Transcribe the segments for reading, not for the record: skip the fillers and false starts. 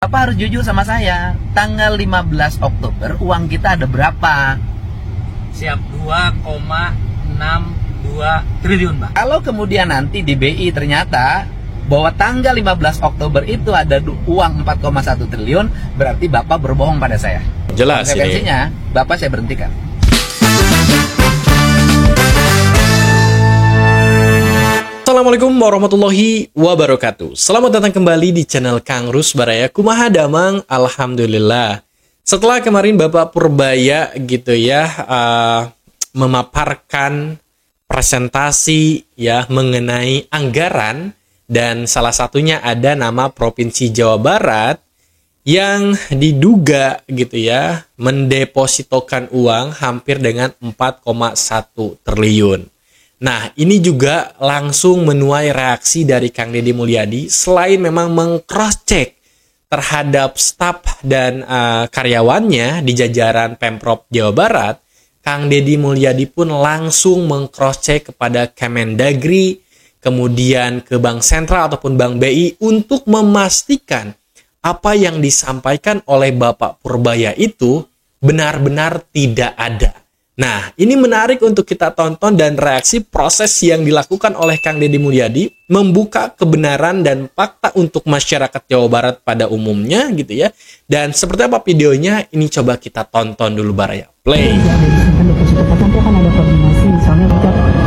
Bapak harus jujur sama saya. Tanggal 15 Oktober uang kita ada berapa? Siap, 2,62 triliun, Pak. Kalau kemudian nanti di BI ternyata bahwa tanggal 15 Oktober itu ada uang 4,1 triliun, berarti Bapak berbohong pada saya. Jelas ini. Konsekuensinya, Bapak saya berhentikan. Assalamualaikum warahmatullahi wabarakatuh. Selamat datang kembali di channel Kang Rus Baraya. Kumaha damang, alhamdulillah. Setelah kemarin Bapak Purbaya gitu ya memaparkan presentasi ya mengenai anggaran, dan salah satunya ada nama Provinsi Jawa Barat yang diduga gitu ya mendepositokan uang hampir dengan 4,1 triliun. Nah, ini juga langsung menuai reaksi dari Kang Deddy Mulyadi. Selain memang meng-cross-check terhadap staf dan karyawannya di jajaran Pemprov Jawa Barat, Kang Deddy Mulyadi pun langsung meng-cross-check kepada Kemendagri, kemudian ke Bank Sentral ataupun Bank BI untuk memastikan apa yang disampaikan oleh Bapak Purbaya itu benar-benar tidak ada. Nah, ini menarik untuk kita tonton dan reaksi proses yang dilakukan oleh Kang Deddy Mulyadi membuka kebenaran dan fakta untuk masyarakat Jawa Barat pada umumnya gitu ya. Dan seperti apa videonya, ini coba kita tonton dulu Baraya. Play. Nanti akan ada koordinasi, misalnya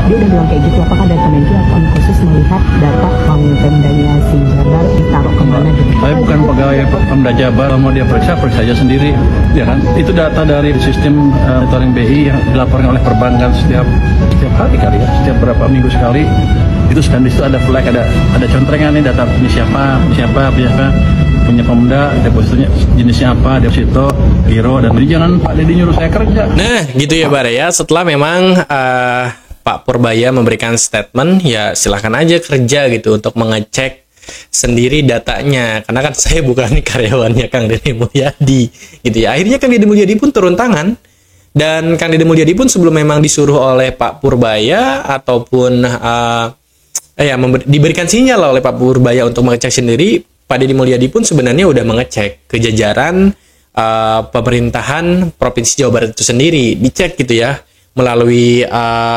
dia udah bilang kayak gitu, apakah ada Kemenkyu akan khusus melihat data Pemdanya si Jabar ditaruh kemana gitu? Saya bukan pegawai Pemda Jabar, mau dia periksa aja sendiri, ya kan? Itu data dari sistem monitoring BI yang dilaporkan oleh perbankan setiap hari kali ya, setiap berapa minggu sekali. Itu dan di situ ada flag, ada contrengan nih data ini siapa, punya Pemda, depositonya jenisnya apa, deposito, giro, dan jadi jangan Pak Deddy nyuruh saya kerja. Nah, gitu ya Baraya. Setelah memang Pak Purbaya memberikan statement, ya silahkan aja kerja gitu untuk mengecek sendiri datanya. Karena kan saya bukan karyawannya Kang Deddy Mulyadi gitu ya. Akhirnya Kang Deddy Mulyadi pun turun tangan. Dan Kang Deddy Mulyadi pun sebelum memang disuruh oleh Pak Purbaya ataupun diberikan sinyal oleh Pak Purbaya untuk mengecek sendiri, Pak Deddy Mulyadi pun sebenarnya udah mengecek ke jajaran pemerintahan Provinsi Jawa Barat itu sendiri. Dicek gitu ya melalui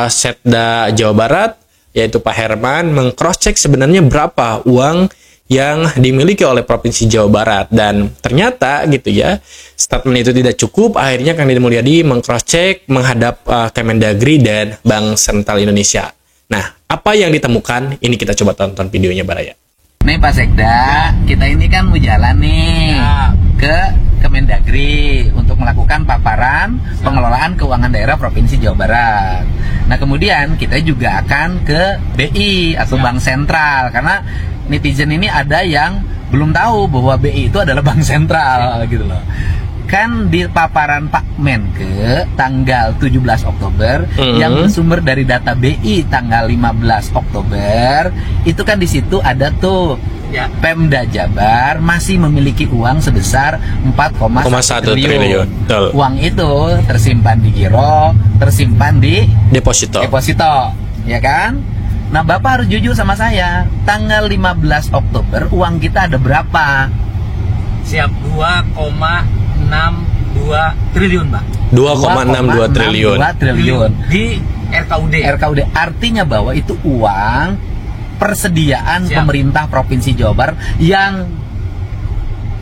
Setda Jawa Barat, yaitu Pak Herman, meng-cross-check sebenarnya berapa uang yang dimiliki oleh Provinsi Jawa Barat. Dan ternyata gitu ya, statement itu tidak cukup. Akhirnya Kang Deddy Mulyadi meng-cross-check menghadap Kemendagri dan Bank Sentral Indonesia. Nah, apa yang ditemukan? Ini kita coba tonton videonya Baraya. Nih Pak Sekda, kita ini kan mau jalan nih ke Kemendagri untuk melakukan paparan pengelolaan keuangan daerah Provinsi Jawa Barat. Nah, kemudian kita juga akan ke BI atau Bank Sentral, karena netizen ini ada yang belum tahu bahwa BI itu adalah Bank Sentral gitu loh. Kan di paparan Pak Menke tanggal 17 Oktober yang bersumber dari data BI tanggal 15 Oktober itu kan di situ ada tuh ya, Pemda Jabar masih memiliki uang sebesar 4,1 triliun. Uang itu tersimpan di giro, tersimpan di deposito, ya kan? Nah, Bapak harus jujur sama saya. Tanggal 15 Oktober uang kita ada berapa? Siap, 2,62 triliun, Pak. 2,62 triliun di RKUD. Artinya bahwa itu uang persediaan pemerintah Provinsi Jawa Barat yang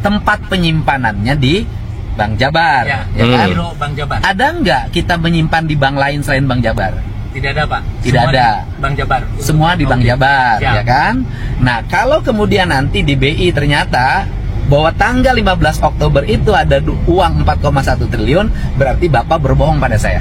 tempat penyimpanannya di Bank Jabar, ya kan? Bank Jabar. Ada nggak kita menyimpan di bank lain selain Bank Jabar? Tidak ada, Pak. Tidak ada. Bank Jabar. Semua di Bank Jabar, ya kan? Nah, kalau kemudian nanti di BI ternyata bahwa tanggal 15 Oktober itu ada uang 4,1 triliun, berarti Bapak berbohong pada saya.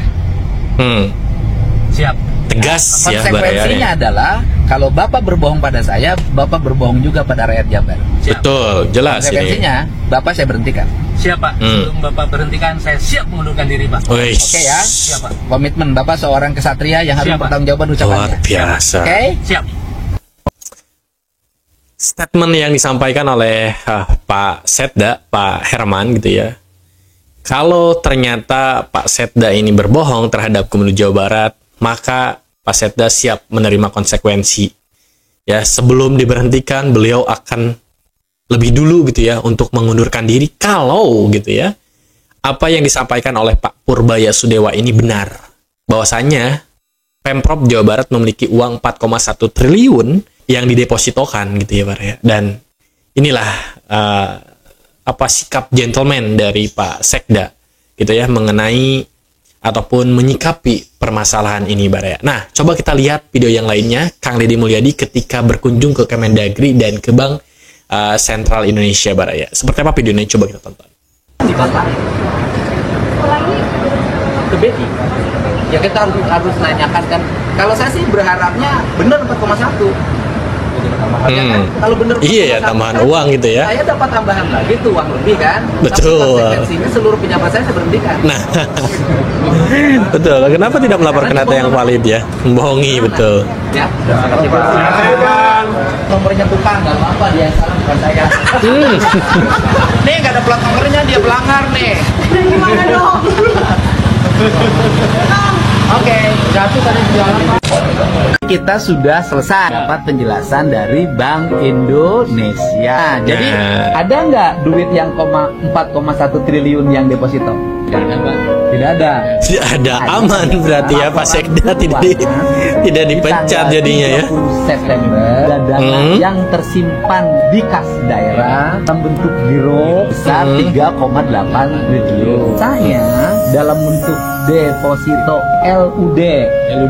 Siap. Tegas ya. Konsekuensinya adalah kalau Bapak berbohong pada saya, Bapak berbohong juga pada rakyat Jabar. Siap. Betul, jelas ini. Konsekuensinya, Bapak saya berhentikan. Siap, Pak. Sebelum Bapak berhentikan, saya siap mengundurkan diri, Pak. Oke ya. Siap, Pak. Komitmen Bapak seorang kesatria yang harus bertanggung ucapannya. Luar biasa. Oke? Siap. Statement yang disampaikan oleh Pak Setda, Pak Herman gitu ya. Kalau ternyata Pak Setda ini berbohong terhadap Gubernur Jawa Barat, maka Pak Setda siap menerima konsekuensi. Ya, sebelum diberhentikan beliau akan lebih dulu gitu ya untuk mengundurkan diri kalau gitu ya apa yang disampaikan oleh Pak Purbaya Sudewa ini benar, bahwasanya Pemprov Jawa Barat memiliki uang 4,1 triliun yang didepositokan gitu ya Pak ya. Dan inilah sikap gentleman dari Pak Sekda gitu ya mengenai ataupun menyikapi permasalahan ini Baraya. Nah, coba kita lihat video yang lainnya Kang Deddy Mulyadi ketika berkunjung ke Kemendagri dan ke Bank Sentral Indonesia Baraya. Seperti apa videonya, coba kita tonton. Ke BI. Ya kita harus nanyakan kan. Kalau saya sih berharapnya benar 4,1. Ya kan? Kalau benar iya ya, tambahan uang gitu ya. Saya dapat tambahan lagi tuh uang lebih kan. Betul. Konsekuensinya seluruh pejabat saya berhentikan. Nah, betul. Kenapa tidak melaporkan data yang valid ya? Membohongi, betul. Ya, terima kasih Pak. Nomornya tukang, nggak apa-apa, dia salah bukan saya. Nih nggak ada plat nomornya, dia pelanggar nih. Gimana dong? Oke, jatuh tadi jualan Pak. Kita sudah selesai dapat penjelasan dari Bank Indonesia. Jadi ada nggak duit yang 4,1 triliun yang deposito? Tidak ada, Pak. Tidak ada. Tidak ada, aman berarti ya Pak Sekda tidak dipecat jadinya ya. September dana yang tersimpan di kas daerah membentuk giro besar 3,8 triliun. Saya dalam bentuk deposito LUD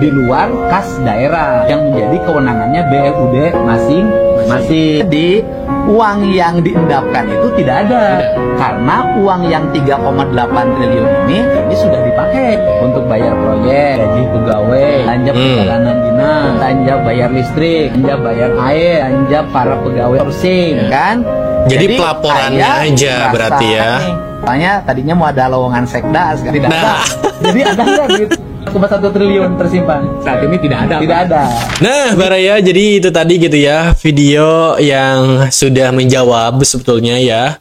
di luar kas daerah yang menjadi kewenangannya BLUD masing-masing. Di uang yang diendapkan itu tidak ada karena uang yang 3,8 triliun ini sudah dipakai untuk bayar proyek, gaji pegawai, belanja perjalanan dinas, belanja bayar listrik, belanja bayar air, belanja para pegawai sourcing kan. Jadi pelaporannya aja berarti ya. Tanya tadinya mau ada lowongan sekda, tidak ada. Jadi ada nggak gitu? 1,1 triliun tersimpan. Saat ini tidak ada. Tidak ada. Nah, Baraya, jadi itu tadi gitu ya video yang sudah menjawab sebetulnya ya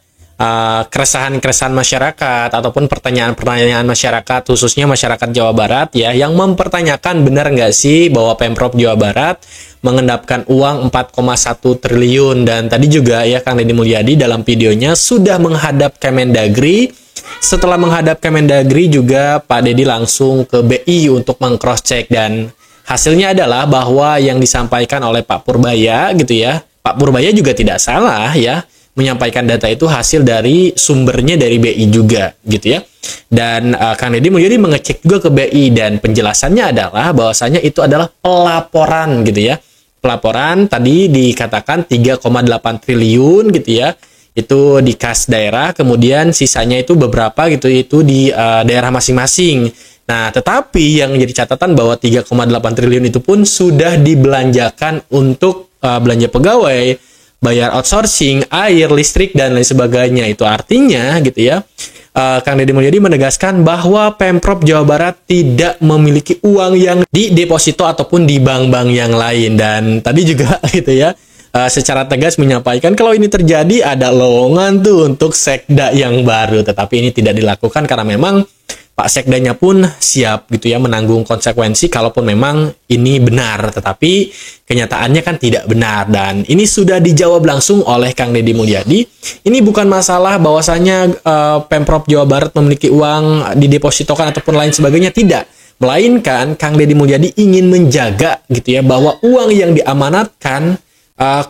keresahan-keresahan masyarakat ataupun pertanyaan-pertanyaan masyarakat, khususnya masyarakat Jawa Barat ya, yang mempertanyakan benar nggak sih bahwa Pemprov Jawa Barat mengendapkan uang 4,1 triliun. Dan tadi juga ya Kang Deddy Mulyadi dalam videonya sudah menghadap Kemendagri. Setelah menghadap Kemendagri juga Pak Deddy langsung ke BI untuk meng-cross check, dan hasilnya adalah bahwa yang disampaikan oleh Pak Purbaya gitu ya, Pak Purbaya juga tidak salah ya menyampaikan data itu hasil dari sumbernya dari BI juga gitu ya. Dan Kang Deddy Mulyadi mengecek juga ke BI dan penjelasannya adalah bahwasanya itu adalah pelaporan gitu ya. Pelaporan tadi dikatakan 3,8 triliun gitu ya. Itu di kas daerah, kemudian sisanya itu beberapa gitu itu di daerah masing-masing. Nah, tetapi yang jadi catatan bahwa 3,8 triliun itu pun sudah dibelanjakan untuk belanja pegawai, bayar outsourcing, air, listrik, dan lain sebagainya. Itu artinya gitu ya, Kang Deddy Mulyadi menegaskan bahwa Pemprov Jawa Barat tidak memiliki uang yang di deposito ataupun di bank-bank yang lain. Dan tadi juga gitu ya, secara tegas menyampaikan kalau ini terjadi ada lowongan tuh untuk sekda yang baru, tetapi ini tidak dilakukan karena memang Pak Sekdanya pun siap gitu ya menanggung konsekuensi kalaupun memang ini benar, tetapi kenyataannya kan tidak benar. Dan ini sudah dijawab langsung oleh Kang Deddy Mulyadi. Ini bukan masalah bahwasanya Pemprov Jawa Barat memiliki uang didepositokan ataupun lain sebagainya, tidak. Melainkan Kang Deddy Mulyadi ingin menjaga gitu ya bahwa uang yang diamanatkan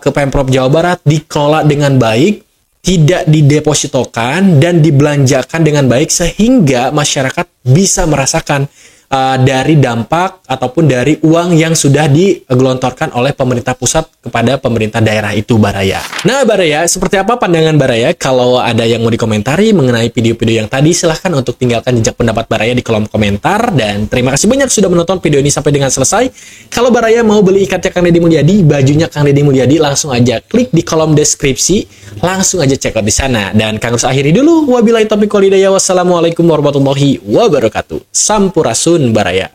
ke Pemprov Jawa Barat dikelola dengan baik, tidak didepositokan dan dibelanjakan dengan baik sehingga masyarakat bisa merasakan dari dampak ataupun dari uang yang sudah digelontorkan oleh pemerintah pusat kepada pemerintah daerah itu, Baraya. Nah, Baraya, seperti apa pandangan Baraya? Kalau ada yang mau dikomentari mengenai video-video yang tadi, silahkan untuk tinggalkan jejak pendapat Baraya di kolom komentar. Dan terima kasih banyak sudah menonton video ini sampai dengan selesai. Kalau Baraya mau beli ikatnya Kang Deddy Mulyadi, bajunya Kang Deddy Mulyadi, langsung aja klik di kolom deskripsi, langsung aja check out di sana. Dan Kang harus akhiri dulu. Wabillahi taufiq wal hidayah. Wassalamualaikum warahmatullahi wabarakatuh. Sampurasun, Baraya.